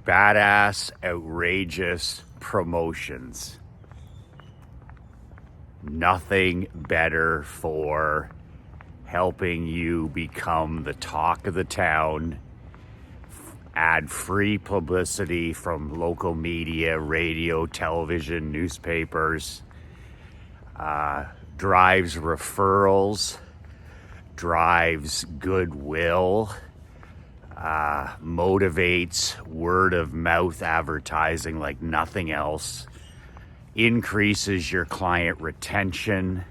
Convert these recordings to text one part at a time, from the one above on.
Badass, outrageous promotions. Nothing better for helping you become the talk of the town, add free publicity from local media, radio, television, newspapers, drives referrals, drives goodwill, motivates word of mouth advertising like nothing else, increases your client retention,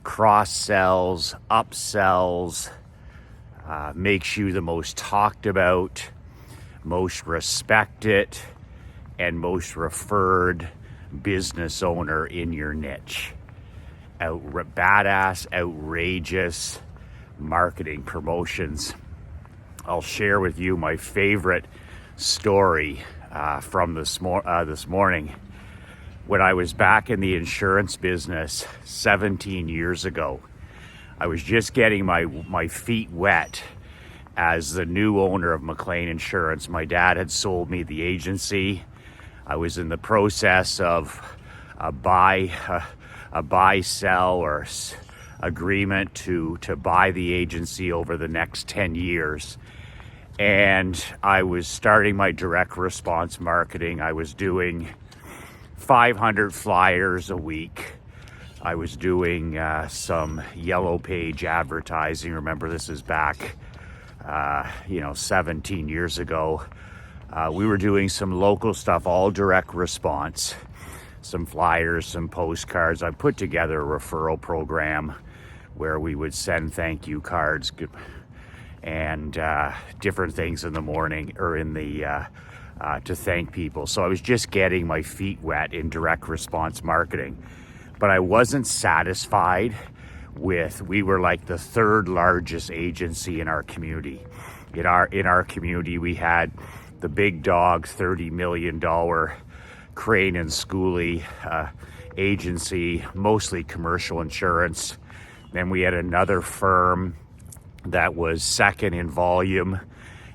cross sells, upsells, makes you the most talked about, most respected, and most referred business owner in your niche. Badass, outrageous marketing promotions. I'll share with you my favorite story from this morning. When I was back in the insurance business 17 years ago, I was just getting my feet wet as the new owner of McLean Insurance. My dad had sold me the agency. I was in the process of a buy, sell, or agreement to buy the agency over the next 10 years. And I was starting my direct response marketing. I was doing 500 flyers a week. I was doing some yellow page advertising. Remember, this is back, 17 years ago. We were doing some local stuff, all direct response, some flyers, some postcards. I put together a referral program where we would send thank you cards and different things in the morning or in the to thank people. So I was just getting my feet wet in direct response marketing, but I wasn't satisfied we were like the third largest agency in our community. In our community, we had the big dog, $30 million Crane and Schooley agency, mostly commercial insurance. Then we had another firm that was second in volume,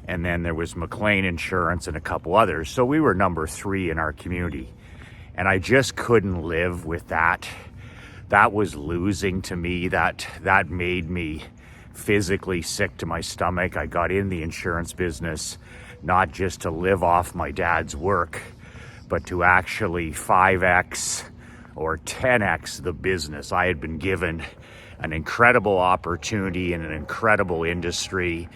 and then there was McLean Insurance and a couple others. So we were number 3 in our community, and I just couldn't live with that. That was losing to me. That made me physically sick to my stomach. I got in the insurance business not just to live off my dad's work, but to actually 5x or 10x the business. I had been given an incredible opportunity in an incredible industry,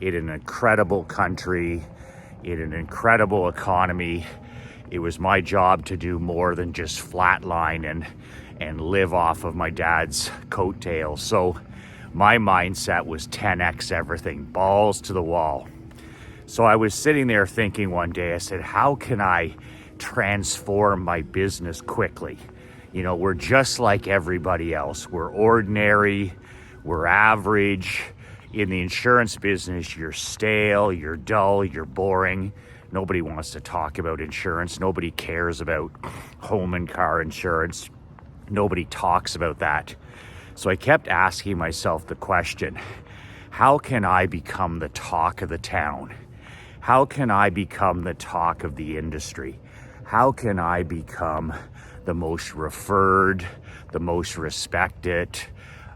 in an incredible country, in an incredible economy. It was my job to do more than just flatline and live off of my dad's coattails. So my mindset was 10x everything, balls to the wall. So I was sitting there thinking one day, I said, how can I transform my business quickly? We're just like everybody else. We're ordinary, we're average. In the insurance business, you're stale, you're dull, you're boring. Nobody wants to talk about insurance. Nobody cares about home and car insurance. Nobody talks about that. So I kept asking myself the question, how can I become the talk of the town? How can I become the talk of the industry? How can I become the most referred, the most respected,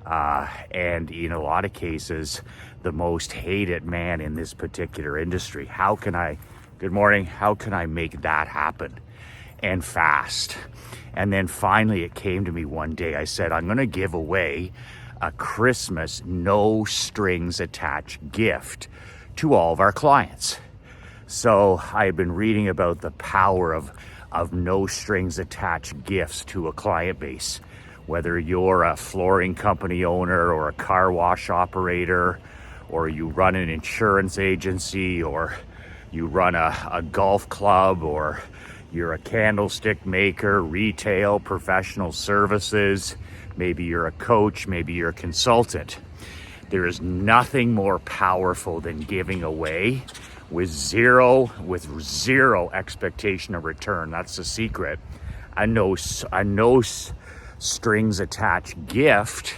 and in a lot of cases, the most hated man in this particular industry? Good morning, how can I make that happen? And fast. And then finally it came to me one day. I said, I'm gonna give away a Christmas no strings attached gift to all of our clients. So I had been reading about the power of no strings attached gifts to a client base. Whether you're a flooring company owner or a car wash operator, or you run an insurance agency, or you run a golf club, or you're a candlestick maker, retail, professional services, maybe you're a coach, maybe you're a consultant. There is nothing more powerful than giving away with zero expectation of return. That's the secret. A no strings attached gift,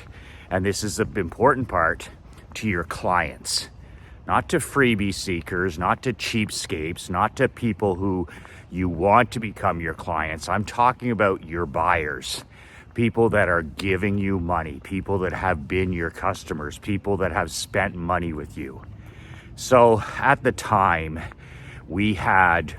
and this is the important part, to your clients. not to freebie seekers, not to cheapskates, not to people who you want to become your clients. I'm talking about your buyers, people that are giving you money, people that have been your customers, people that have spent money with you. So at the time, we had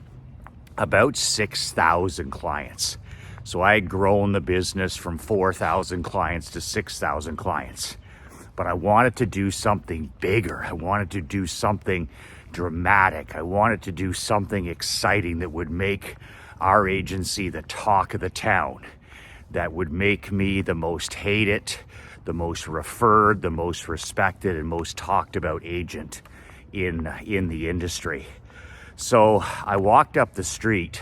about 6,000 clients. So I had grown the business from 4,000 clients to 6,000 clients. But I wanted to do something bigger. I wanted to do something dramatic. I wanted to do something exciting that would make our agency the talk of the town, that would make me the most hated, the most referred, the most respected, and most talked about agent in the industry. So I walked up the street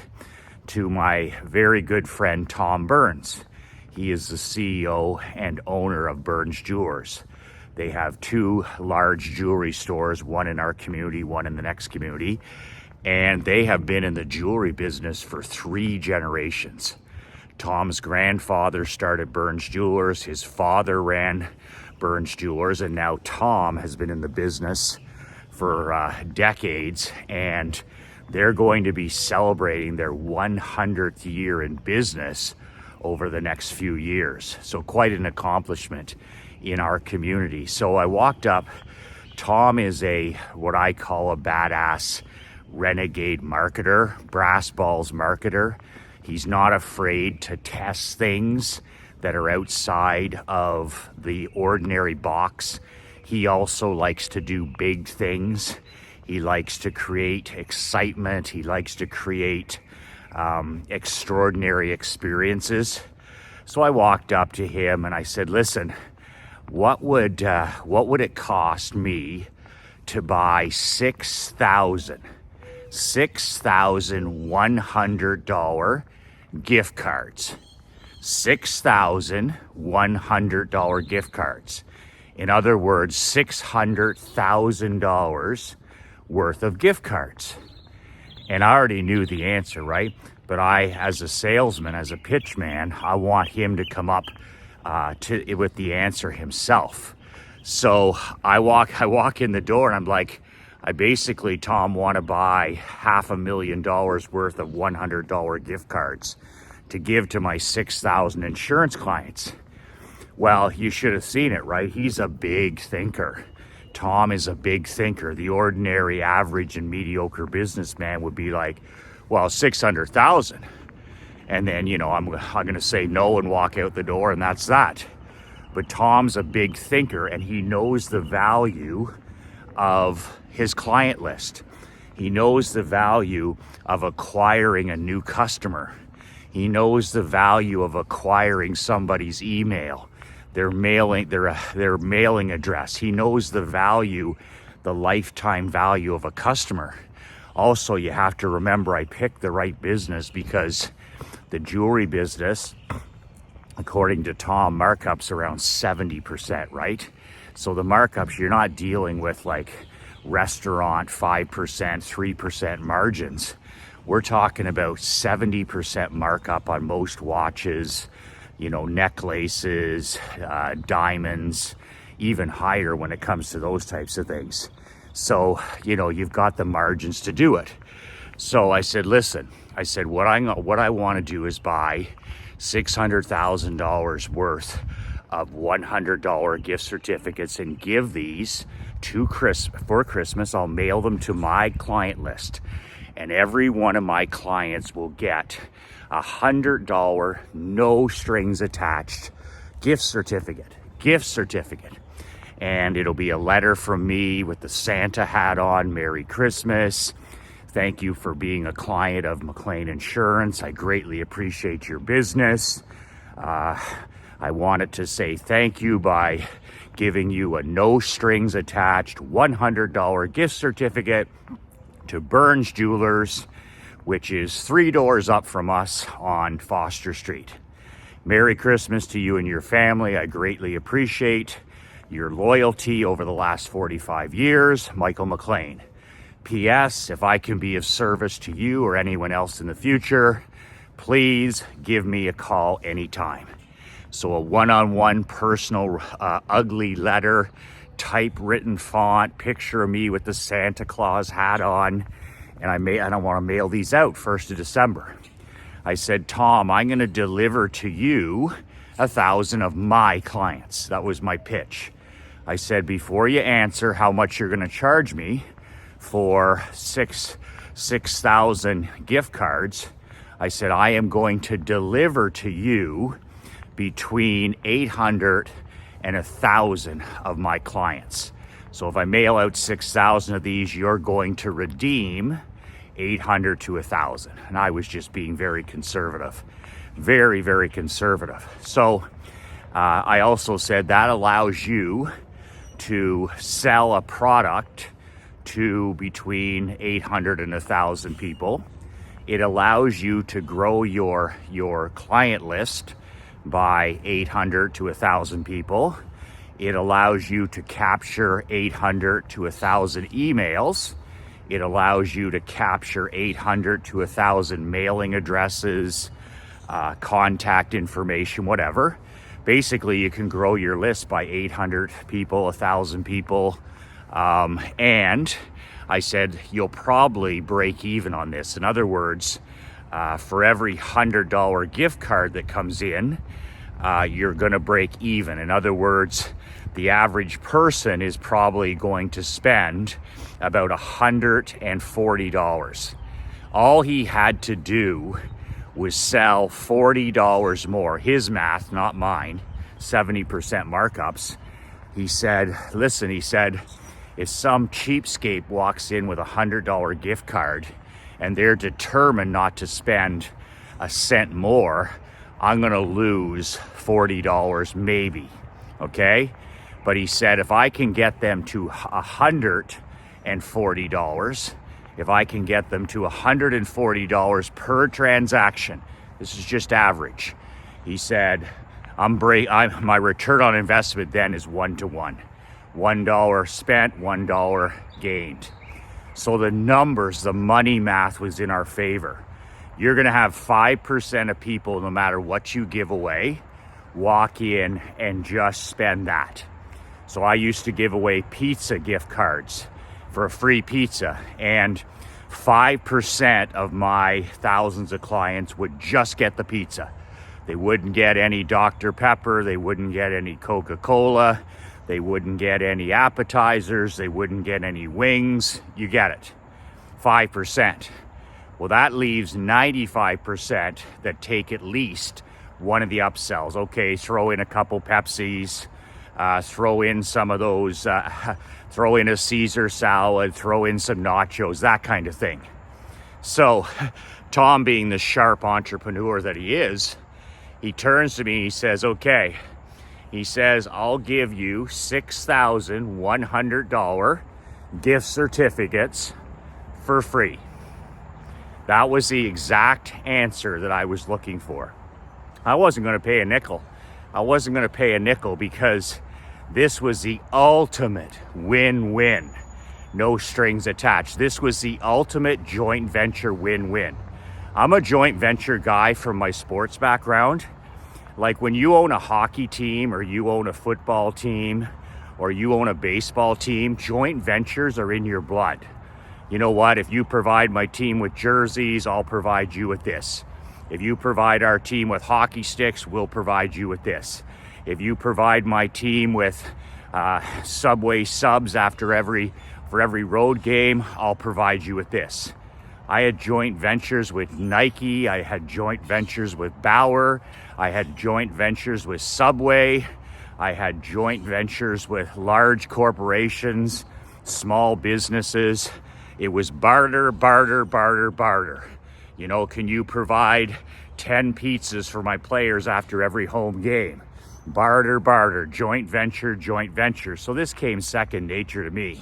to my very good friend Tom Burns. He is the CEO and owner of Burns Jewelers. They have 2 large jewelry stores, one in our community, one in the next community, and they have been in the jewelry business for 3 generations. Tom's grandfather started Burns Jewelers, his father ran Burns Jewelers, and now Tom has been in the business for decades, and they're going to be celebrating their 100th year in business over the next few years. So quite an accomplishment in our community. So I walked up. Tom is what I call a badass renegade marketer, brass balls marketer. He's not afraid to test things that are outside of the ordinary box. He also likes to do big things. He likes to create excitement. He likes to create extraordinary experiences. So I walked up to him and I said, listen, what would it cost me to buy $6,100 gift cards? $6,100 gift cards. In other words, $600,000 worth of gift cards. And I already knew the answer, right? But I, as a salesman, as a pitch man, I want him to come up with the answer himself. So I walk in the door and I'm like, I basically, Tom, want to buy $500,000 worth of $100 gift cards to give to my 6,000 insurance clients. Well, you should have seen it, right? He's a big thinker. Tom is a big thinker. The ordinary, average, and mediocre businessman would be like, well, 600,000. And then, I'm going to say no and walk out the door, and that's that. But Tom's a big thinker, and he knows the value of his client list. He knows the value of acquiring a new customer. He knows the value of acquiring somebody's email, their mailing address. He knows the value, the lifetime value of a customer. Also, you have to remember I picked the right business because the jewelry business, according to Tom, markups around 70%, right? So the markups, you're not dealing with like restaurant 5%, 3% margins. We're talking about 70% markup on most watches, necklaces, diamonds, even higher when it comes to those types of things. So, you've got the margins to do it. So I said, listen, what I want to do is buy $600,000 worth of $100 gift certificates and give these for Christmas. I'll mail them to my client list, and every one of my clients will get $100, no strings attached gift certificate. And it'll be a letter from me with the Santa hat on. Merry Christmas. Thank you for being a client of McLean Insurance. I greatly appreciate your business. I wanted to say thank you by giving you a no strings attached $100 gift certificate to Burns Jewelers, which is 3 doors up from us on Foster Street. Merry Christmas to you and your family. I greatly appreciate your loyalty over the last 45 years. Michael McLean. P.S. If I can be of service to you or anyone else in the future, please give me a call anytime. So a one-on-one personal ugly letter typewritten font picture of me with the Santa Claus hat on, and I want to mail these out 1st of December. I said, Tom, I'm going to deliver to you 1,000 of my clients. That was my pitch. I said, before you answer how much you're going to charge me for 6,000 gift cards, I said, I am going to deliver to you between 800 and 1,000 of my clients. So if I mail out 6,000 of these, you're going to redeem 800 to 1,000. And I was just being very conservative, very, very conservative. So I also said that allows you to sell a product to between 800 and 1,000 people. It allows you to grow your client list by 800 to 1,000 people. It allows you to capture 800 to 1,000 emails. It allows you to capture 800 to 1,000 mailing addresses, contact information, whatever. Basically, you can grow your list by 800 people, 1,000 people. And I said, you'll probably break even on this. In other words, for every $100 gift card that comes in, you're going to break even. In other words, the average person is probably going to spend about $140. All he had to do was sell $40 more. His math, not mine, 70% markups. He said, listen, he said, if some cheapskate walks in with a $100 gift card and they're determined not to spend a cent more, I'm going to lose $40 maybe, okay? But he said, if I can get them to $140, if I can get them to $140 per transaction, this is just average. He said, my return on investment then is 1-to-1. $1 spent, $1 gained. So the numbers, the money math was in our favor. You're going to have 5% of people, no matter what you give away, walk in and just spend that. So I used to give away pizza gift cards for a free pizza, and 5% of my thousands of clients would just get the pizza. They wouldn't get any Dr. Pepper, they wouldn't get any Coca-Cola, they wouldn't get any appetizers, they wouldn't get any wings. You get it, 5%. Well, that leaves 95% that take at least one of the upsells. Okay, throw in a couple Pepsis, throw in some of those, throw in a Caesar salad, throw in some nachos, that kind of thing. So Tom, being the sharp entrepreneur that he is, he turns to me and he says, okay, he says, I'll give you $6,100 gift certificates for free. That was the exact answer that I was looking for. I wasn't going to pay a nickel. I wasn't going to pay a nickel because this was the ultimate win-win. No strings attached. This was the ultimate joint venture win-win. I'm a joint venture guy from my sports background. Like when you own a hockey team or you own a football team or you own a baseball team, joint ventures are in your blood. You know what? If you provide my team with jerseys, I'll provide you with this. If you provide our team with hockey sticks, we'll provide you with this. If you provide my team with Subway subs for every road game, I'll provide you with this. I had joint ventures with Nike. I had joint ventures with Bauer. I had joint ventures with Subway. I had joint ventures with large corporations, small businesses. It was barter, barter, barter, barter. You know, can you provide 10 pizzas for my players after every home game? Barter, barter, joint venture, joint venture. So this came second nature to me.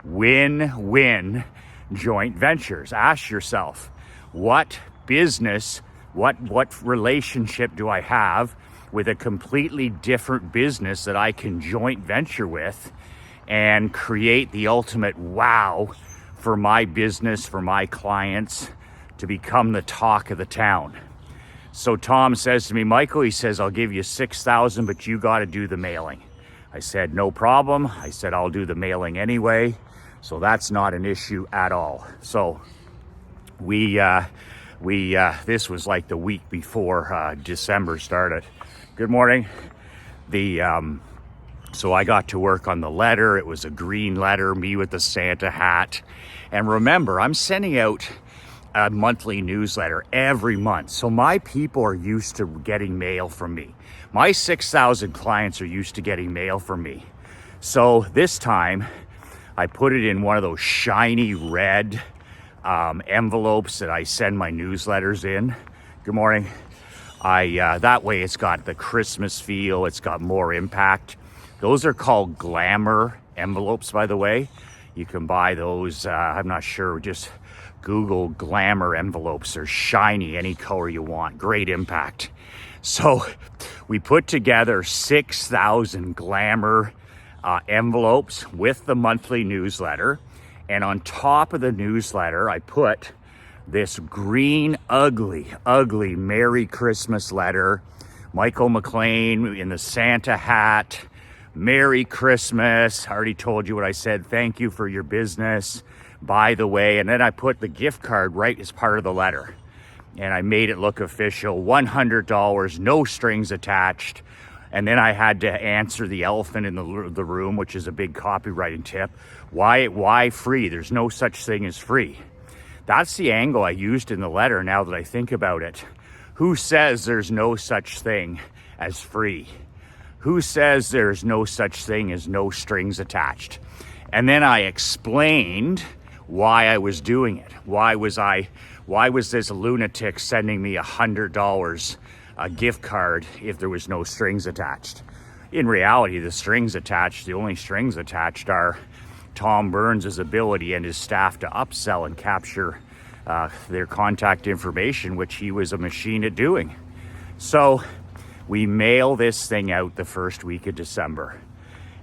Win-win joint ventures. Ask yourself, what business, what relationship do I have with a completely different business that I can joint venture with and create the ultimate wow for my business, for my clients, to become the talk of the town. So Tom says to me, Michael, he says, I'll give you 6,000, but you got to do the mailing. I said, no problem. I said, I'll do the mailing anyway. So that's not an issue at all. So this was like the week before December started. Good morning. So I got to work on the letter. It was a green letter, me with the Santa hat. And remember, I'm sending out a monthly newsletter every month. So my people are used to getting mail from me. My 6,000 clients are used to getting mail from me. So this time I put it in one of those shiny red envelopes that I send my newsletters in. Good morning. That way it's got the Christmas feel. It's got more impact. Those are called glamour envelopes, by the way. You can buy those. I'm not sure. Just Google glamour envelopes. They're shiny, any color you want. Great impact. So we put together 6,000 glamour envelopes with the monthly newsletter. And on top of the newsletter, I put this green, ugly Merry Christmas letter. Michael McLean in the Santa hat. Merry Christmas. I already told you what I said. Thank you for your business, by the way. And then I put the gift card right as part of the letter. And I made it look official. $100, no strings attached. And then I had to answer the elephant in the room, which is a big copywriting tip. Why free? There's no such thing as free. That's the angle I used in the letter now that I think about it. Who says there's no such thing as free? Who says there's no such thing as no strings attached? And then I explained why I was doing it. Why was this lunatic sending me $100 a gift card if there was no strings attached? In reality, the only strings attached are Tom Burns' ability and his staff to upsell and capture their contact information, which he was a machine at doing. So we mail this thing out the first week of December.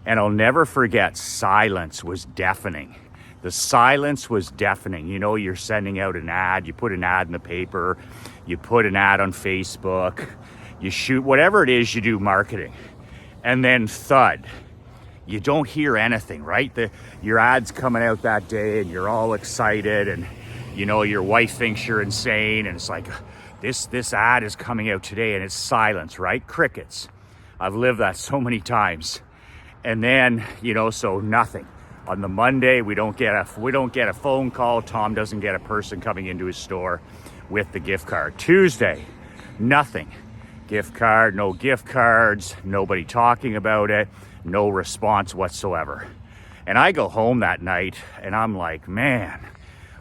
And I'll never forget, silence was deafening. The silence was deafening. You know, you're sending out an ad, you put an ad in the paper, you put an ad on Facebook, you shoot, whatever it is you do marketing. And then thud. You don't hear anything, right? Your ad's coming out that day and you're all excited and, you know, your wife thinks you're insane and it's like, this ad is coming out today and it's silence, right? Crickets. I've lived that so many times. And then, you know, so nothing. On the Monday, we don't get a phone call. Tom doesn't get a person coming into his store with the gift card. Tuesday, nothing. Gift card, no gift cards, nobody talking about it, no response whatsoever. And I go home that night and I'm like, man,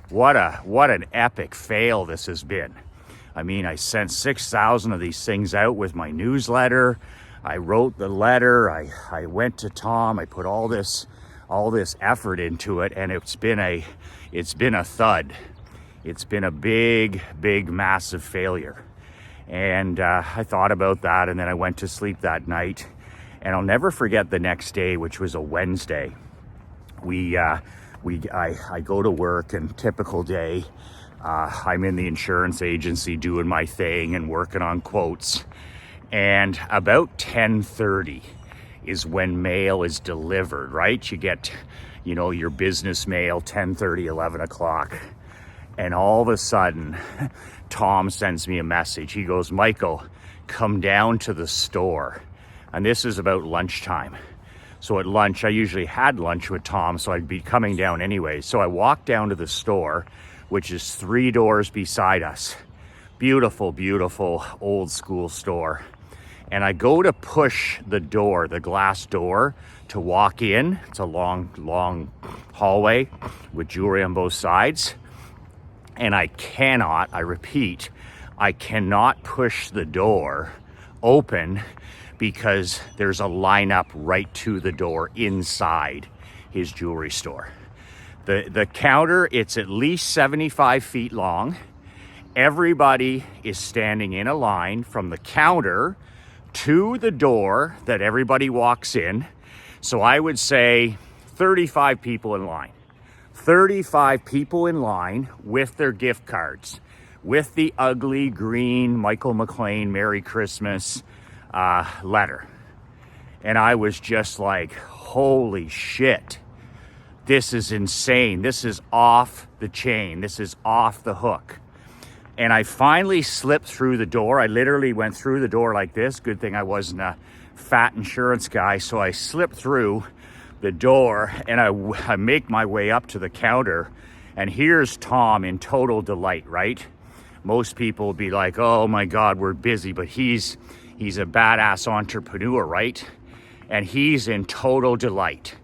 what an epic fail this has been. I mean, I sent 6,000 of these things out with my newsletter. I wrote the letter. I went to Tom. I put all this effort into it, and it's been a thud. It's been a big, massive failure. And I thought about that, and then I went to sleep that night. And I'll never forget the next day, which was a Wednesday. I go to work, and typical day. I'm in the insurance agency doing my thing and working on quotes. And about 10:30 is when mail is delivered, right? You get, you know, your business mail, 10:30, 11 o'clock. And all of a sudden, Tom sends me a message. He goes, Michael, come down to the store. And this is about lunchtime. So at lunch, I usually had lunch with Tom, so I'd be coming down anyway. So I walked down to the store, which is 3 doors beside us. Beautiful, beautiful old school store. And I go to push the door, the glass door, to walk in. It's a long hallway with jewelry on both sides. And I repeat, I cannot push the door open because there's a lineup right to the door inside his jewelry store. The counter, it's at least 75 feet long. Everybody is standing in a line from the counter to the door that everybody walks in. So I would say 35 people in line. 35 people in line with their gift cards, with the ugly green Michael McLean Merry Christmas letter. And I was just like, holy shit, this is insane. This is off the chain. This is off the hook. And I finally slipped through the door. I literally went through the door like this. Good thing I wasn't a fat insurance guy. So I slipped through the door and I make my way up to the counter. And here's Tom in total delight, right? Most people would be like, oh my God, we're busy. But he's a badass entrepreneur, right? And he's in total delight.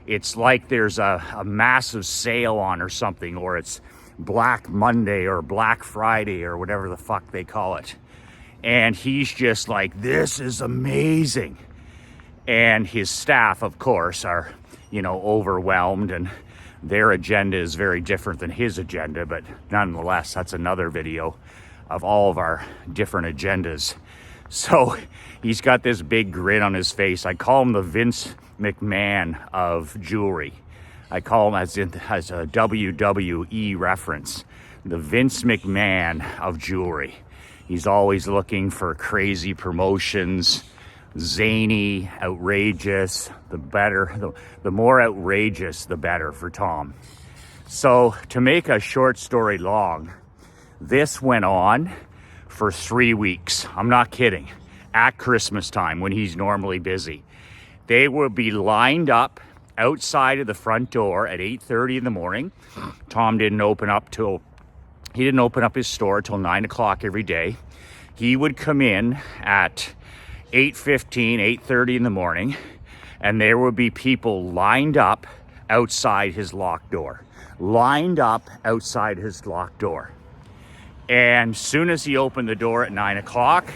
It's like there's a massive sale on or something, or it's Black Monday or Black Friday or whatever the fuck they call it. And he's just like, this is amazing. And his staff, of course, are, overwhelmed, and their agenda is very different than his agenda. But nonetheless, that's another video of all of our different agendas. So he's got this big grin on his face. I call him the Vince McMahon of jewelry. I call him as a WWE reference, the Vince McMahon of jewelry. He's always looking for crazy promotions, zany, outrageous. The better, the more outrageous, the better for Tom. So to make a short story long, this went on for 3 weeks. I'm not kidding. At Christmas time, when he's normally busy, they will be lined up outside of the front door at 8:30 in the morning. Tom didn't open up his store till 9 o'clock every day. He would come in at 8:15, 8:30 in the morning, and there would be people lined up outside his locked door. And soon as he opened the door at 9 o'clock,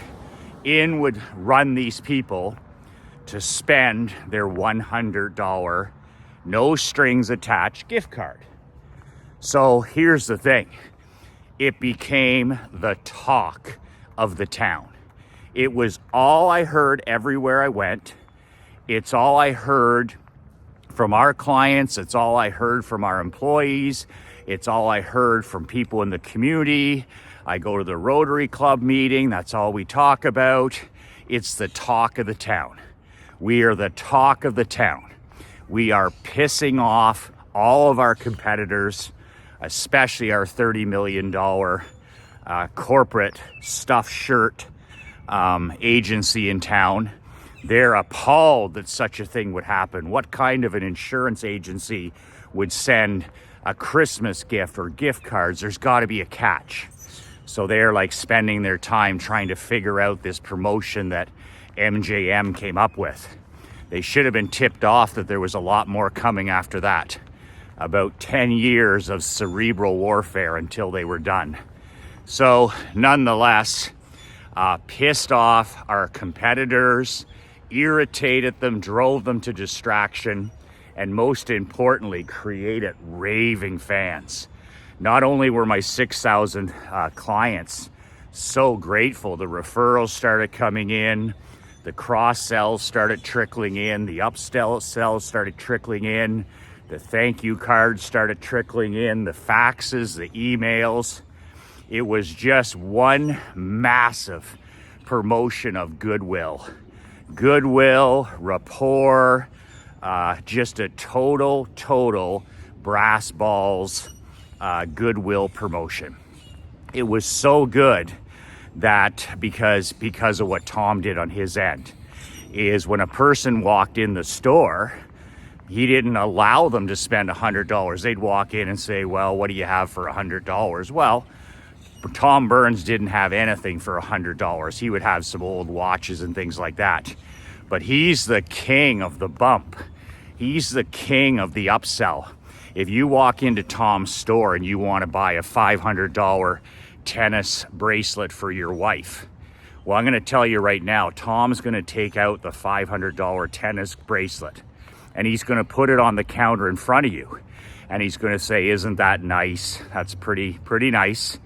in would run these people to spend their $100, no strings attached gift card. So here's the thing. It became the talk of the town. It was all I heard everywhere I went. It's all I heard from our clients. It's all I heard from our employees. It's all I heard from people in the community. I go to the Rotary Club meeting. That's all we talk about. It's the talk of the town. We are the talk of the town. We are pissing off all of our competitors, especially our $30 million corporate stuffed shirt agency in town. They're appalled that such a thing would happen. What kind of an insurance agency would send a Christmas gift or gift cards? There's got to be a catch. So they're like spending their time trying to figure out this promotion that MJM came up with. They should have been tipped off that there was a lot more coming after that. About 10 years of cerebral warfare until they were done. So nonetheless, pissed off our competitors, irritated them, drove them to distraction, and most importantly, created raving fans. Not only were my 6,000 clients so grateful, the referrals started coming in, the cross-sells started trickling in, the upsells started trickling in, the thank you cards started trickling in, the faxes, the emails. It was just one massive promotion of goodwill, rapport, just a total brass balls goodwill promotion. It was so good that because of what Tom did on his end, is when a person walked in the store, he didn't allow them to spend $100. They'd walk in and say, well, what do you have for $100? Well, Tom Burns didn't have anything for $100. He would have some old watches and things like that. But he's the king of the bump. He's the king of the upsell. If you walk into Tom's store and you want to buy a $500 tennis bracelet for your wife, well, I'm going to tell you right now, Tom's going to take out the $500 tennis bracelet and he's going to put it on the counter in front of you. And he's going to say, isn't that nice? That's pretty nice.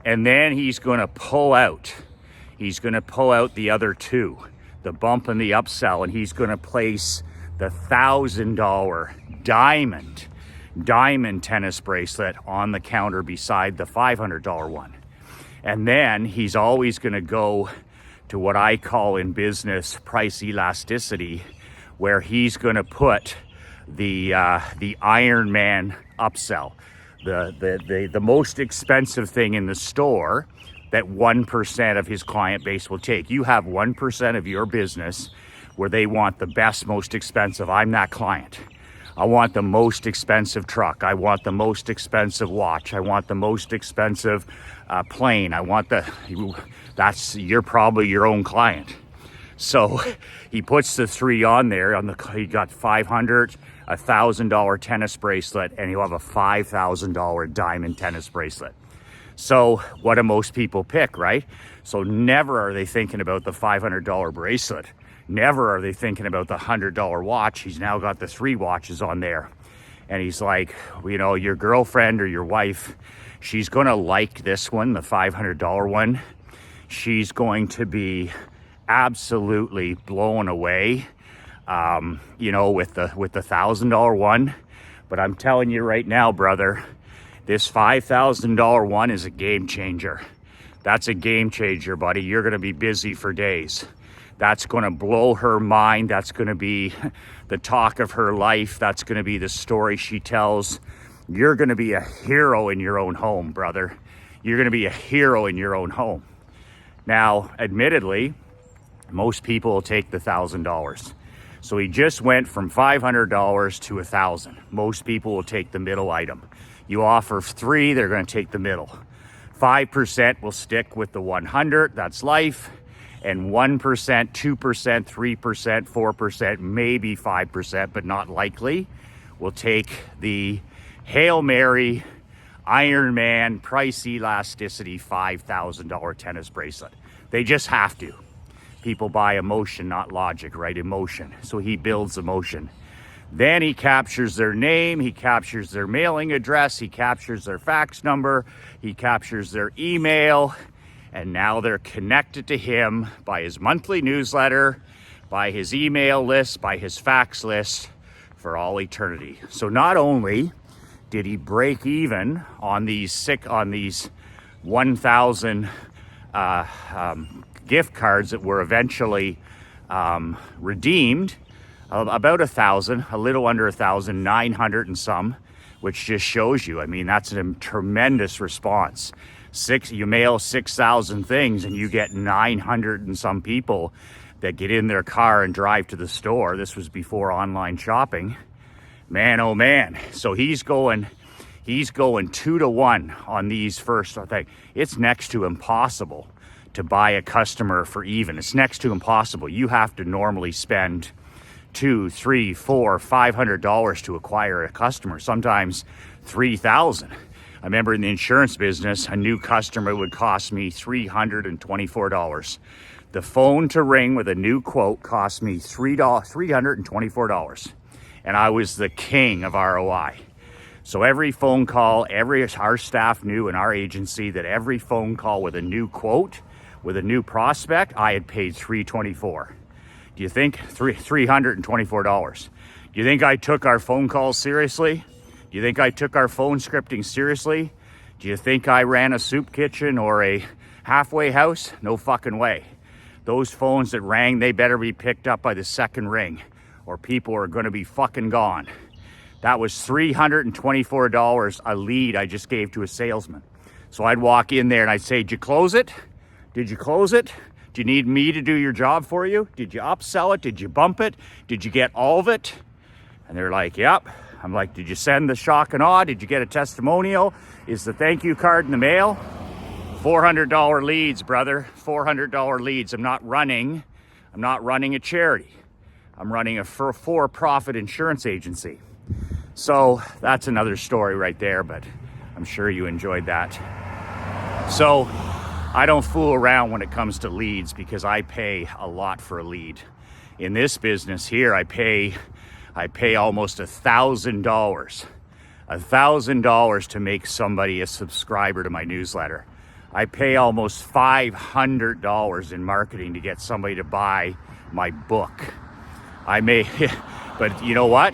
And then he's going to pull out the other two, the bump and the upsell, and he's going to place the $1,000 diamond tennis bracelet on the counter beside the $500 one. And then he's always going to go to what I call in business price elasticity, where he's going to put the Iron Man upsell, the most expensive thing in the store that 1% of his client base will take. You have 1% of your business where they want the best, most expensive. I'm that client. I want the most expensive truck. I want the most expensive watch. I want the most expensive plane. You're probably your own client. So he puts the three on there. He got $500, $1,000 tennis bracelet, and he'll have a $5,000 diamond tennis bracelet. So what do most people pick, right? So never are they thinking about the $500 bracelet. Never are they thinking about the $100 watch. He's now got the three watches on there. And he's like, your girlfriend or your wife, she's going to like this one, the $500 one. She's going to be absolutely blown away, with the $1,000 one. But I'm telling you right now, brother, this $5,000 one is a game changer. That's a game changer, buddy. You're going to be busy for days. That's going to blow her mind. That's going to be the talk of her life. That's going to be the story she tells. You're going to be a hero in your own home, brother. You're going to be a hero in your own home. Now, admittedly, most people will take the $1,000. So he just went from $500 to $1,000. Most people will take the middle item. You offer three, they're going to take the middle. 5% will stick with the 100, that's life. And 1%, 2%, 3%, 4%, maybe 5%, but not likely, will take the Hail Mary Iron Man price elasticity $5,000 tennis bracelet. They just have to. People buy emotion, not logic, right? Emotion. So he builds emotion. Then he captures their name, he captures their mailing address, he captures their fax number, he captures their email, and now they're connected to him by his monthly newsletter, by his email list, by his fax list for all eternity. So not only did he break even on these 1,000 gift cards that were eventually redeemed, about 1,000, a little under 1,000, 900 and some, which just shows you, that's a tremendous response. You mail 6,000 things and you get 900 and some people that get in their car and drive to the store. This was before online shopping. Man, oh man. So he's going 2-to-1 on these first thing. It's next to impossible to buy a customer for even. It's next to impossible. You have to normally spend $200, $300, $400, $500 to acquire a customer, sometimes $3,000. I remember in the insurance business, a new customer would cost me $324. The phone to ring with a new quote cost me $324. And I was the king of ROI. So every phone call, our staff knew in our agency that every phone call with a new quote, with a new prospect, I had paid $324. Do you think $324? Do you think I took our phone calls seriously? Do you think I took our phone scripting seriously? Do you think I ran a soup kitchen or a halfway house? No fucking way. Those phones that rang, they better be picked up by the second ring or people are going to be fucking gone. That was $324 a lead I just gave to a salesman. So I'd walk in there and I'd say, did you close it? Did you close it? Do you need me to do your job for you? Did you upsell it? Did you bump it? Did you get all of it? And they're like, yep. I'm like, did you send the shock and awe? Did you get a testimonial? Is the thank you card in the mail? $400 leads, brother. $400 leads. I'm not running a charity. I'm running a for-profit insurance agency. So that's another story right there, but I'm sure you enjoyed that. So I don't fool around when it comes to leads because I pay a lot for a lead. In this business here, I pay almost $1,000. $1,000 to make somebody a subscriber to my newsletter. I pay almost $500 in marketing to get somebody to buy my book. But you know what?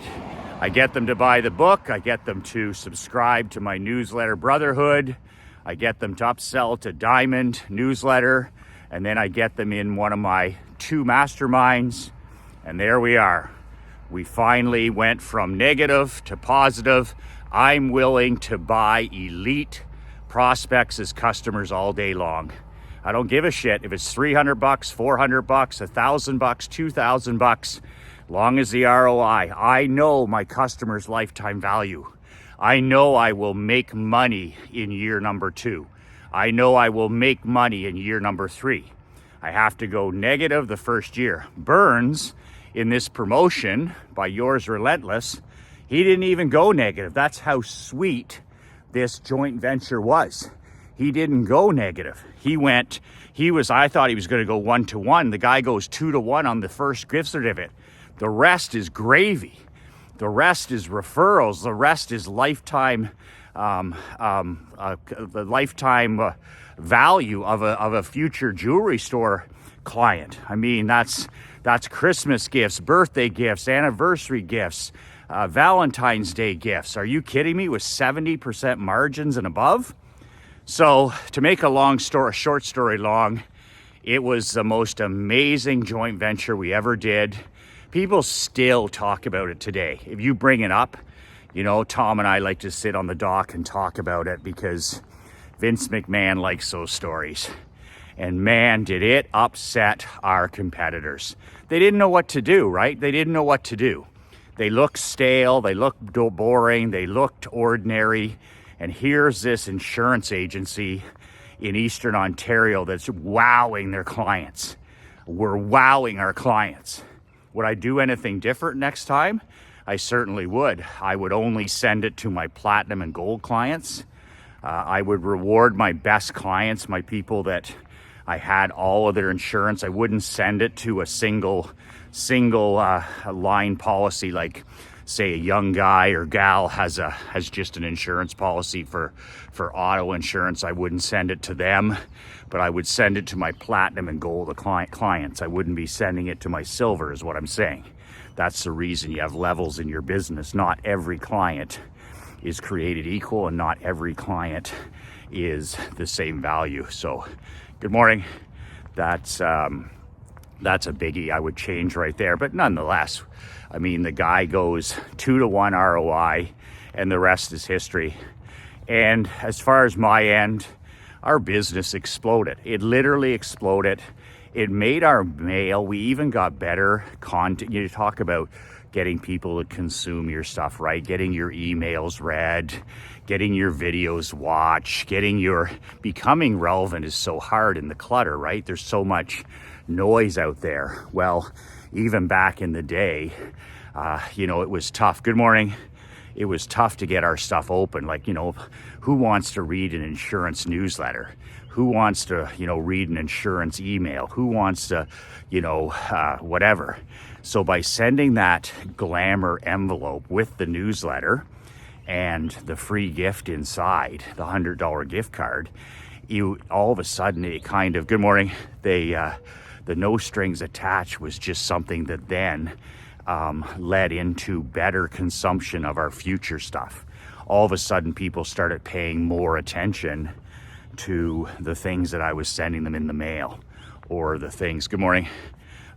I get them to buy the book. I get them to subscribe to my newsletter Brotherhood. I get them to upsell to Diamond newsletter. And then I get them in one of my 2 masterminds, and there we are. We finally went from negative to positive. I'm willing to buy elite prospects as customers all day long. I don't give a shit if it's $300, $400, $1,000, $2,000, long as the ROI. I know my customer's lifetime value. I know I will make money in year number 2. I know I will make money in year number 3. I have to go negative the first year. Burns, in this promotion by Yours Relentless, he didn't even go negative. That's how sweet this joint venture was. He didn't go negative. I thought he was going to go 1-to-1. The guy goes 2-to-1 on the first gift certificate. The rest is gravy. The rest is referrals. The rest is lifetime, the lifetime value of a future jewelry store client. I mean, that's Christmas gifts, birthday gifts, anniversary gifts, Valentine's Day gifts. Are you kidding me? With 70% margins and above? So to make a short story long, it was the most amazing joint venture we ever did. People still talk about it today. If you bring it up, you know, Tom and I like to sit on the dock and talk about it because Vince McMahon likes those stories. And man, did it upset our competitors. They didn't know what to do, right? They didn't know what to do. They looked stale, they looked boring, they looked ordinary. And here's this insurance agency in Eastern Ontario that's wowing their clients. We're wowing our clients. Would I do anything different next time? I certainly would. I would only send it to my platinum and gold clients. I would reward my best clients, my people that I had all of their insurance. I wouldn't send it to a single line policy, like say a young guy or gal has just an insurance policy for auto insurance. I wouldn't send it to them, but I would send it to my platinum and gold clients. I wouldn't be sending it to my silver, is what I'm saying. That's the reason you have levels in your business. Not every client is created equal, and not every client is the same value. So good morning. That's a biggie I would change right there. But nonetheless, I mean, the guy goes 2-to-1 ROI and the rest is history. And as far as my end, our business exploded. It literally exploded. It made our mail. We even got better content. You talk about getting people to consume your stuff, right? Getting your emails read, getting your videos watched, becoming relevant is so hard in the clutter, right? There's so much noise out there. Well, even back in the day, it was tough. Good morning. It was tough to get our stuff open. Like, who wants to read an insurance newsletter? Who wants to, read an insurance email? Who wants to, whatever. So by sending that glamour envelope with the newsletter and the free gift inside, the $100 gift card, all of a sudden it kind of, good morning, the no strings attached was just something that then led into better consumption of our future stuff. All of a sudden people started paying more attention to the things that I was sending them in the mail, or the things, good morning,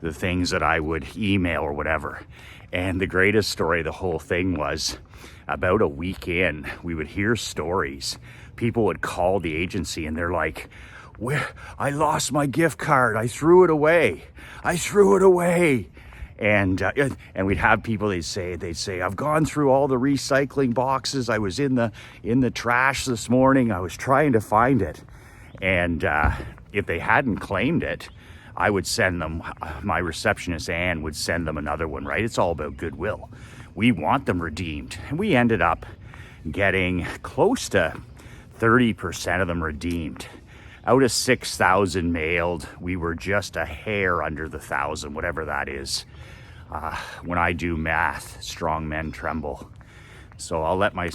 the things that I would email or whatever. And the greatest story of the whole thing was, about a week in, we would hear stories. People would call the agency and they're like, I lost my gift card. I threw it away. And we'd have people, they'd say, I've gone through all the recycling boxes. I was in the trash this morning. I was trying to find it. And if they hadn't claimed it, I would send them, my receptionist Ann would send them another one, right? It's all about goodwill. We want them redeemed. And we ended up getting close to 30% of them redeemed. Out of 6,000 mailed, we were just a hair under the 1,000, whatever that is. When I do math, strong men tremble. So I'll let my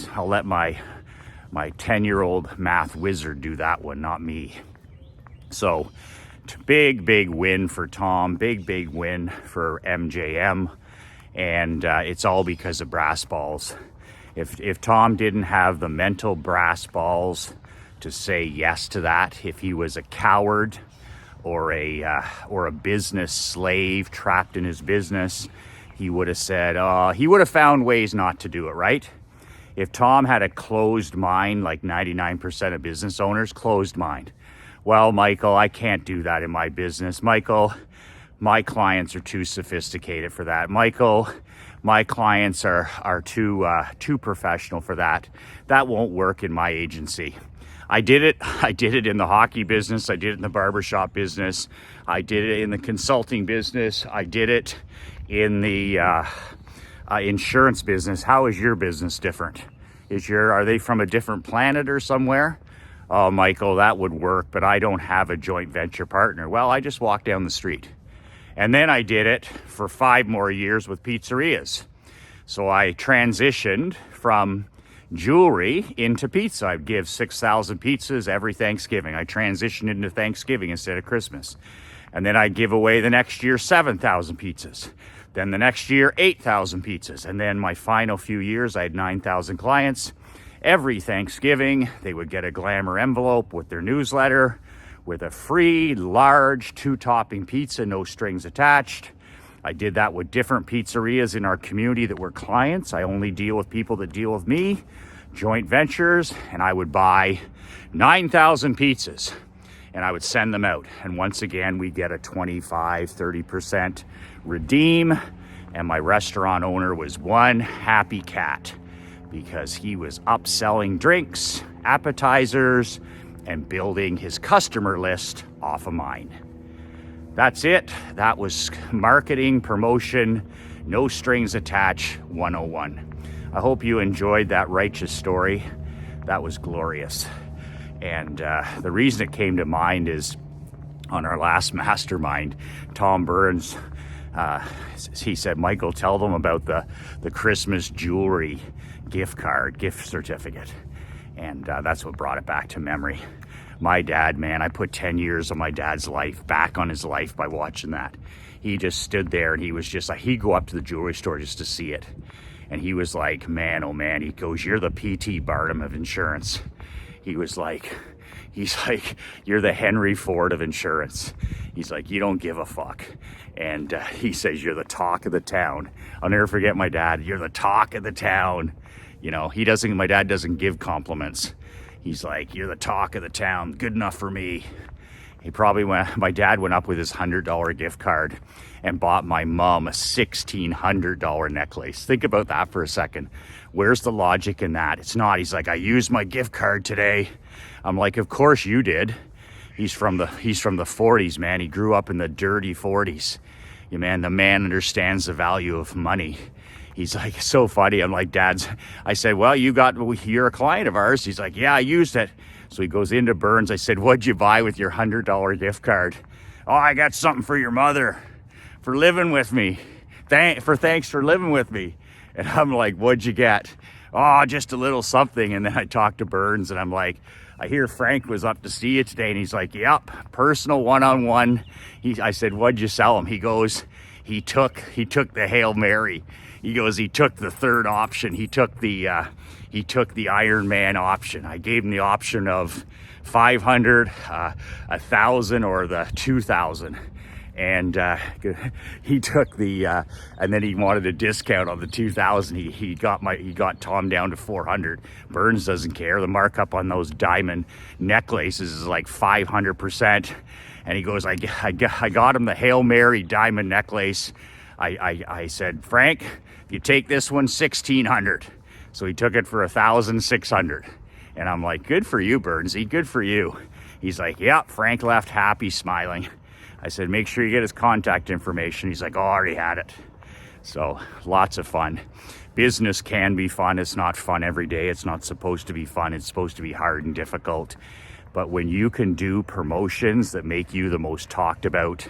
10-year-old math wizard do that one, not me. So big win for Tom, big win for MJM, and it's all because of brass balls. If Tom didn't have the mental brass balls to say yes to that, if he was a coward or a business slave trapped in his business, he would have said, he would have found ways not to do it, right? If Tom had a closed mind, like 99% of business owners, closed mind. Well, Michael, I can't do that in my business. Michael, my clients are too sophisticated for that. Michael, my clients are too professional for that. That won't work in my agency. I did it in the hockey business. I did it in the barbershop business. I did it in the consulting business. I did it in the insurance business. How is your business different? Are they from a different planet or somewhere? Oh, Michael, that would work, but I don't have a joint venture partner. Well, I just walked down the street. And then I did it for 5 more years with pizzerias. So I transitioned from jewelry into pizza. I'd give 6,000 pizzas every Thanksgiving. I transitioned into Thanksgiving instead of Christmas. And then I'd give away the next year 7,000 pizzas. Then the next year, 8,000 pizzas. And then my final few years, I had 9,000 clients. Every Thanksgiving, they would get a Glamour envelope with their newsletter with a free, large 2-topping pizza, no strings attached. I did that with different pizzerias in our community that were clients. I only deal with people that deal with me, joint ventures, and I would buy 9,000 pizzas and I would send them out. And once again, we get a 25-30% redeem. And my restaurant owner was one happy cat because he was upselling drinks, appetizers, and building his customer list off of mine. That's it. That was marketing, promotion, no strings attached 101. I hope you enjoyed that righteous story. That was glorious. And the reason it came to mind is on our last Mastermind, Tom Burns, he said, Michael, tell them about the Christmas jewelry gift certificate. And that's what brought it back to memory. My dad, man, I put 10 years of my dad's life back on his life by watching that. He just stood there and he was just like, he'd go up to the jewelry store just to see it. And he was like, man, oh man, he goes, you're the P.T. Barnum of insurance. He's like, you're the Henry Ford of insurance. He's like, you don't give a fuck. And he says, you're the talk of the town. I'll never forget my dad. You're the talk of the town. You know, my dad doesn't give compliments. He's like, you're the talk of the town. Good enough for me. My dad went up with his $100 gift card and bought my mom a $1,600 necklace. Think about that for a second. Where's the logic in that? It's not. He's like, I used my gift card today. I'm like, of course you did. He's from the 40s, man. He grew up in the dirty 40s. The man understands the value of money. He's like, so funny. I'm like, I said, well, you're a client of ours. He's like, yeah, I used it. So he goes into Burns. I said, what'd you buy with your $100 gift card? Oh, I got something for your mother for living with me. Thanks for living with me. And I'm like, what'd you get? Oh, just a little something. And then I talked to Burns and I'm like, I hear Frank was up to see you today. And he's like, yep, personal one-on-one. I said, what'd you sell him? He goes, he took the Hail Mary. He goes, he took the third option. He took the Iron Man option. I gave him the option of 500, 1,000, or the 2,000. And he took and then he wanted a discount on the 2,000. He got Tom down to 400. Burns doesn't care. The markup on those diamond necklaces is like 500%. And he goes, I got him the Hail Mary diamond necklace. I said, Frank, if you take this one, 1,600. So he took it for 1,600. And I'm like, good for you, Burnsy, good for you. He's like, yeah. Frank left happy, smiling. I said, make sure you get his contact information. He's like, oh, I already had it. So lots of fun. Business can be fun. It's not fun every day. It's not supposed to be fun. It's supposed to be hard and difficult. But when you can do promotions that make you the most talked about,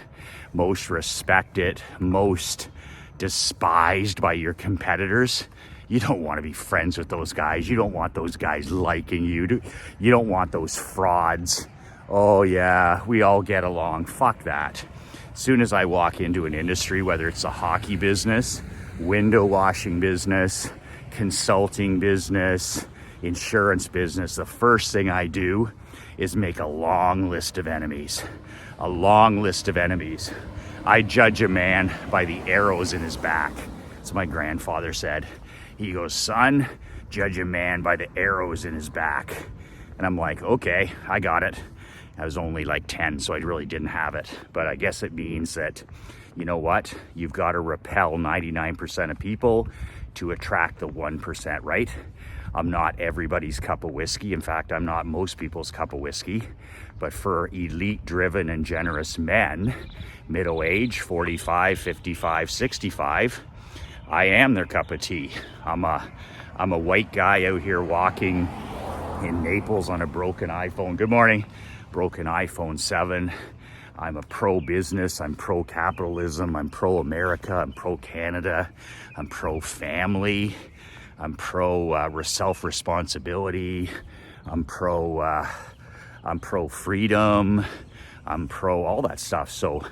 most respected, most despised by your competitors, you don't want to be friends with those guys. You don't want those guys liking you. You don't want those frauds. Oh yeah, we all get along. Fuck that. As soon as I walk into an industry, whether it's a hockey business, window washing business, consulting business, insurance business, the first thing I do is make a long list of enemies. A long list of enemies. I judge a man by the arrows in his back. That's what my grandfather said. He goes, son, judge a man by the arrows in his back. And I'm like, okay, I got it. I was only like 10, so I really didn't have it. But I guess it means that, you know what? You've got to repel 99% of people to attract the 1%, right? I'm not everybody's cup of whiskey. In fact, I'm not most people's cup of whiskey. But for elite, driven, and generous men, middle age, 45, 55, 65, I am their cup of tea. I'm a white guy out here walking in Naples on a broken iPhone. Good morning. Broken iPhone 7. I'm a pro-business, I'm pro-capitalism, I'm pro-America, I'm pro-Canada, I'm pro-family, I'm pro-self-responsibility, I'm pro-freedom, I'm pro all that stuff. So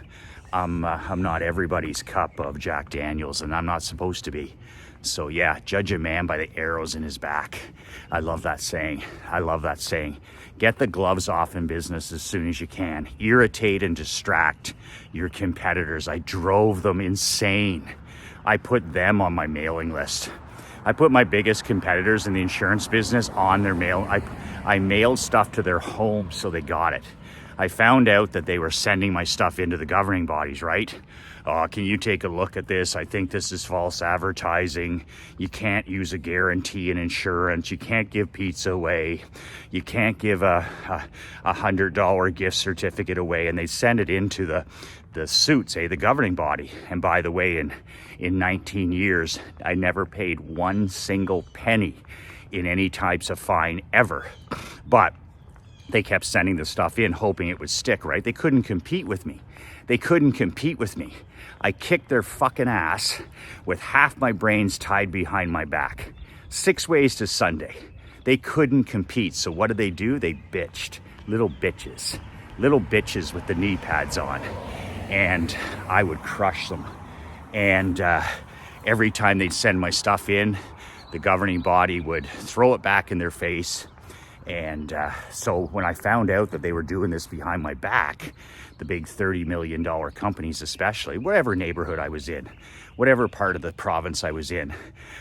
I'm not everybody's cup of Jack Daniels, and I'm not supposed to be. So yeah, judge a man by the arrows in his back. I love that saying. I love that saying. Get the gloves off in business as soon as you can. Irritate and distract your competitors. I drove them insane. I put them on my mailing list. I put my biggest competitors in the insurance business on their mail. I mailed stuff to their home so they got it. I found out that they were sending my stuff into the governing bodies, right? Can you take a look at this? I think this is false advertising. You can't use a guarantee in insurance. You can't give pizza away. You can't give a $100 gift certificate away. And they send it into the suits, the governing body. And by the way, in 19 years, I never paid one single penny in any types of fine ever. But they kept sending the stuff in, hoping it would stick, right? They couldn't compete with me. They couldn't compete with me. I kicked their fucking ass with half my brains tied behind my back. 6 ways to Sunday. They couldn't compete. So what did they do? They bitched. Little bitches. Little bitches with the knee pads on. And I would crush them. And every time they'd send my stuff in, the governing body would throw it back in their face. And so when I found out that they were doing this behind my back, the big $30 million companies especially, whatever neighborhood I was in, whatever part of the province I was in,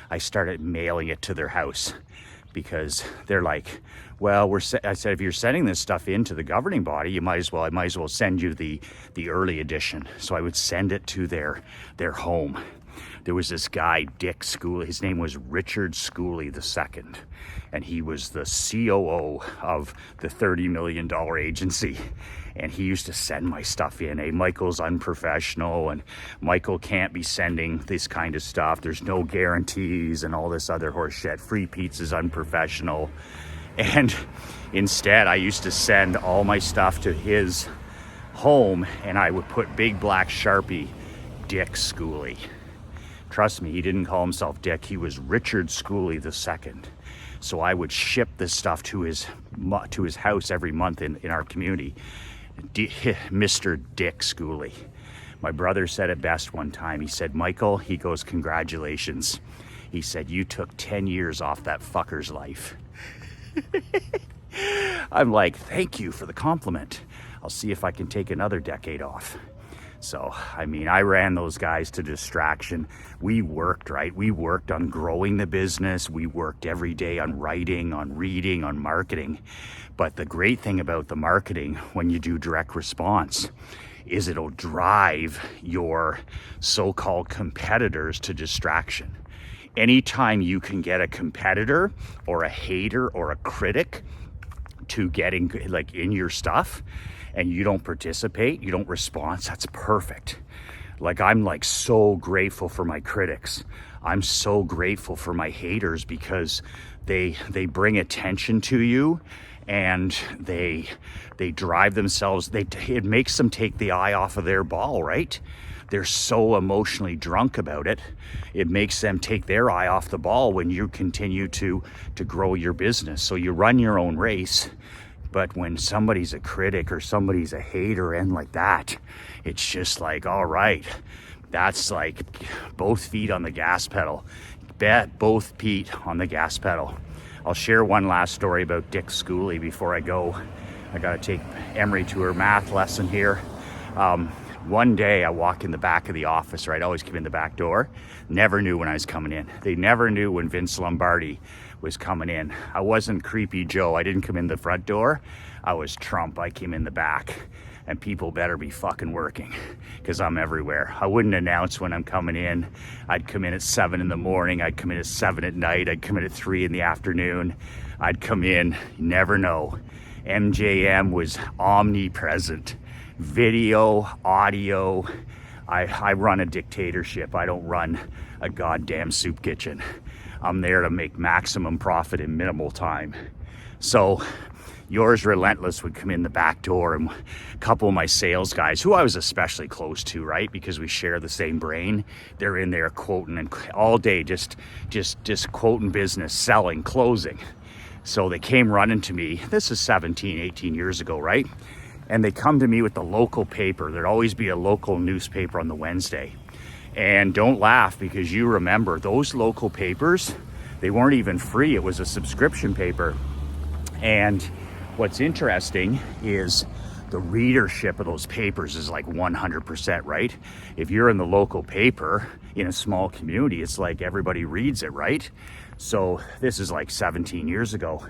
I started mailing it to their house because they're like, well, I said, if you're sending this stuff into the governing body, I might as well send you the early edition. So I would send it to their home. There was this guy, Dick Schooley. His name was Richard Schooley II, and he was the COO of the $30 million agency. And he used to send my stuff in. Hey, Michael's unprofessional, and Michael can't be sending this kind of stuff. There's no guarantees and all this other horse shit. Free pizza's unprofessional. And instead, I used to send all my stuff to his home, and I would put big black Sharpie, Dick Schooley. Trust me, he didn't call himself Dick. He was Richard Schooley II. So I would ship this stuff to his house every month in our community. Mr. Dick Schooley. My brother said it best one time. He said, Michael, he goes, congratulations. He said, you took 10 years off that fucker's life. I'm like, thank you for the compliment. I'll see if I can take another decade off. So, I mean, I ran those guys to distraction. We worked, right? We worked on growing the business. We worked every day on writing, on reading, on marketing. But the great thing about the marketing when you do direct response is it'll drive your so-called competitors to distraction. Anytime you can get a competitor or a hater or a critic to getting like in your stuff, and you don't participate, you don't respond, that's perfect. Like, I'm like so grateful for my critics. I'm so grateful for my haters because they bring attention to you, and they drive themselves, it makes them take the eye off of their ball, right? They're so emotionally drunk about it. It makes them take their eye off the ball when you continue to grow your business. So you run your own race. But when somebody's a critic or somebody's a hater and like that, it's just like, all right, that's like both feet on the gas pedal. Bet both feet on the gas pedal. I'll share one last story about Dick Schooley before I go. I got to take Emery to her math lesson here. One day I walk in the back of the office, right? I always come in the back door. Never knew when I was coming in. They never knew when Vince Lombardi was coming in. I wasn't Creepy Joe. I didn't come in the front door. I was Trump. I came in the back. And people better be fucking working because I'm everywhere. I wouldn't announce when I'm coming in. I'd come in at 7 in the morning. I'd come in at 7 at night. I'd come in at 3 in the afternoon. I'd come in, you never know. MJM was omnipresent. Video, audio. I run a dictatorship. I don't run a goddamn soup kitchen. I'm there to make maximum profit in minimal time. So Yours Relentless would come in the back door, and a couple of my sales guys, who I was especially close to, right, because we share the same brain, they're in there quoting and all day, just quoting business, selling, closing. So they came running to me. This is 17, 18 years ago, right? And they come to me with the local paper. There'd always be a local newspaper on the Wednesday. And don't laugh, because you remember those local papers, they weren't even free. It was a subscription paper. And what's interesting is the readership of those papers is like 100%, right? If you're in the local paper in a small community, it's like everybody reads it, right? So this is like 17 years ago.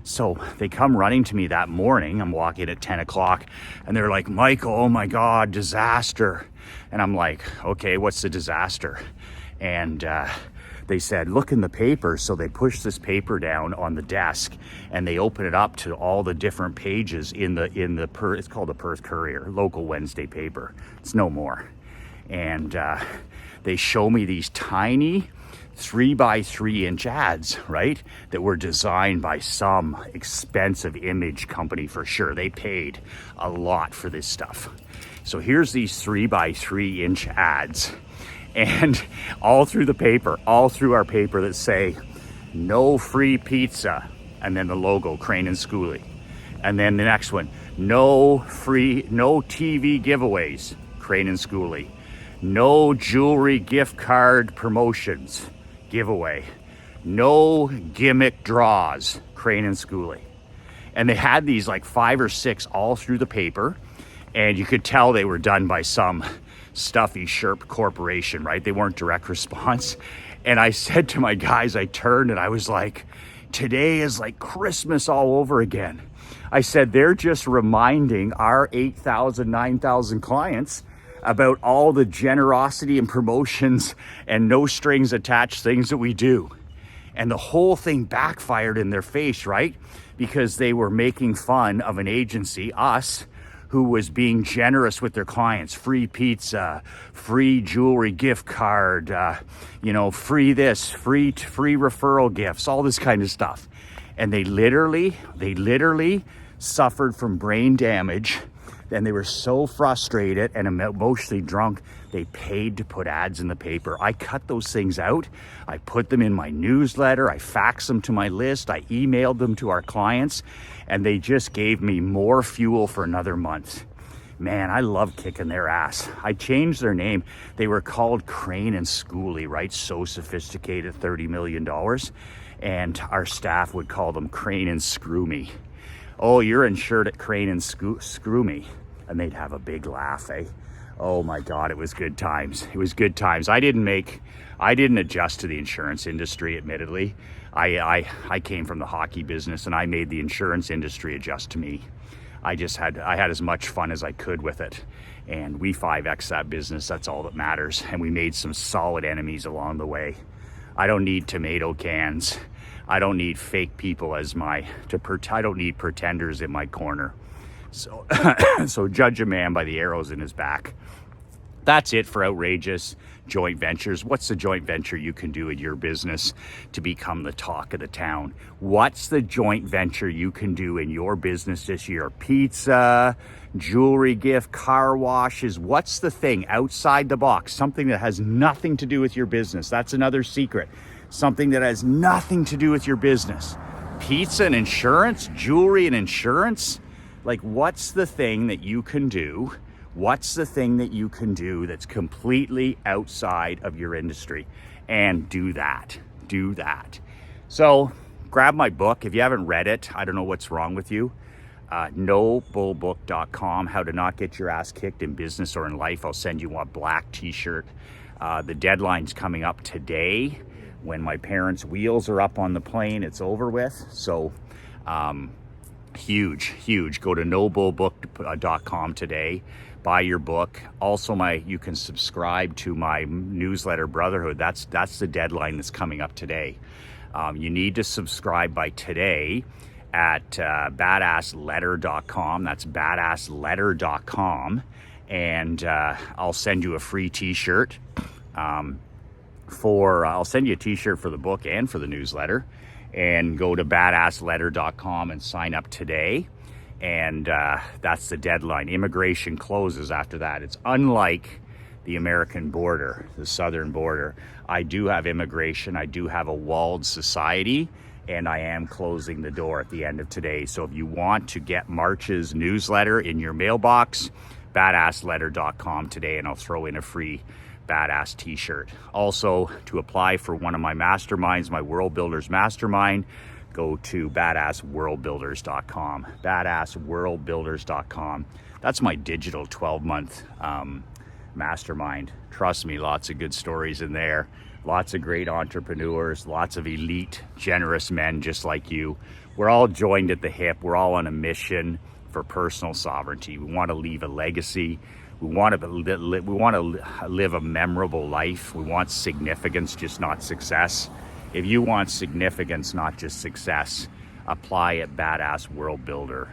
So they come running to me that morning. I'm walking at 10 o'clock and they're like, Michael, oh my God, disaster. And I'm like, okay, what's the disaster? And they said, look in the paper. So they push this paper down on the desk and they open it up to all the different pages it's called the Perth Courier, local Wednesday paper. It's no more. And they show me these tiny 3x3 ads, right? That were designed by some expensive image company for sure. They paid a lot for this stuff. So here's these 3x3 ads. And all through the paper, all through our paper, that say, no free pizza. And then the logo, Crane and Schooley. And then the next one, no TV giveaways, Crane and Schooley. No jewelry gift card promotions, giveaway. No gimmick draws, Crane and Schooley. And they had these like 5 or 6 all through the paper. And you could tell they were done by some stuffy Sherp corporation, right? They weren't direct response. And I said to my guys, I turned and I was like, today is like Christmas all over again. I said, they're just reminding our 8,000, 9,000 clients about all the generosity and promotions and no strings attached things that we do. And the whole thing backfired in their face, right? Because they were making fun of an agency, us, who was being generous with their clients. Free pizza, free jewelry gift card, free this, free referral gifts, all this kind of stuff. And they literally suffered from brain damage. And they were so frustrated and emotionally drunk, they paid to put ads in the paper. I cut those things out. I put them in my newsletter. I faxed them to my list. I emailed them to our clients. And they just gave me more fuel for another month. Man, I love kicking their ass. I changed their name. They were called Crane and Schooley, right? So sophisticated, $30 million. And our staff would call them Crane and Screw Me. Oh, you're insured at Crane and Screw Me. And they'd have a big laugh, eh? Oh my God, it was good times. It was good times. I didn't adjust to the insurance industry, admittedly. I came from the hockey business and I made the insurance industry adjust to me. I had as much fun as I could with it. And we 5X that business, that's all that matters. And we made some solid enemies along the way. I don't need tomato cans. I don't need fake people I don't need pretenders in my corner. So, so judge a man by the arrows in his back. That's it for outrageous joint ventures. What's the joint venture you can do in your business to become the talk of the town? What's the joint venture you can do in your business this year? Pizza, jewelry gift, car washes. What's the thing outside the box? Something that has nothing to do with your business. That's another secret. Something that has nothing to do with your business. Pizza and insurance, jewelry and insurance. Like, what's the thing that you can do? What's the thing that you can do that's completely outside of your industry? And do that. So grab my book. If you haven't read it, I don't know what's wrong with you. nobullbook.com, how to not get your ass kicked in business or in life. I'll send you a black t-shirt. The deadline's coming up today. When my parents' wheels are up on the plane, it's over with. So huge. Go to nobullbook.com today. Buy your book. Also, you can subscribe to my newsletter, Brotherhood. That's the deadline that's coming up today. You need to subscribe by today at badassletter.com. That's badassletter.com. And I'll send you a free t-shirt. I'll send you a t-shirt for the book and for the newsletter. And go to badassletter.com and sign up today. And that's the deadline. Immigration closes after that. It's unlike the American border, the southern border. I do have immigration. I do have a walled society, and I am closing the door at the end of today. So if you want to get March's newsletter in your mailbox, badassletter.com today, and I'll throw in a free badass t-shirt. Also, to apply for one of my masterminds, my World Builders Mastermind, go to badassworldbuilders.com. Badassworldbuilders.com. That's my digital 12-month mastermind. Trust me, lots of good stories in there. Lots of great entrepreneurs, lots of elite, generous men just like you. We're all joined at the hip. We're all on a mission for personal sovereignty. We want to leave a legacy. We want to live a memorable life. We want significance, just not success. If you want significance, not just success, apply at Badass World Builder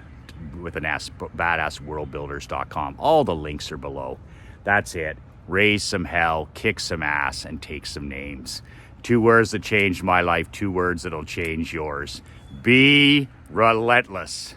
with an S, badassworldbuilders.com. All the links are below. That's it. Raise some hell, kick some ass, and take some names. 2 words that changed my life, 2 words that'll change yours. Be relentless.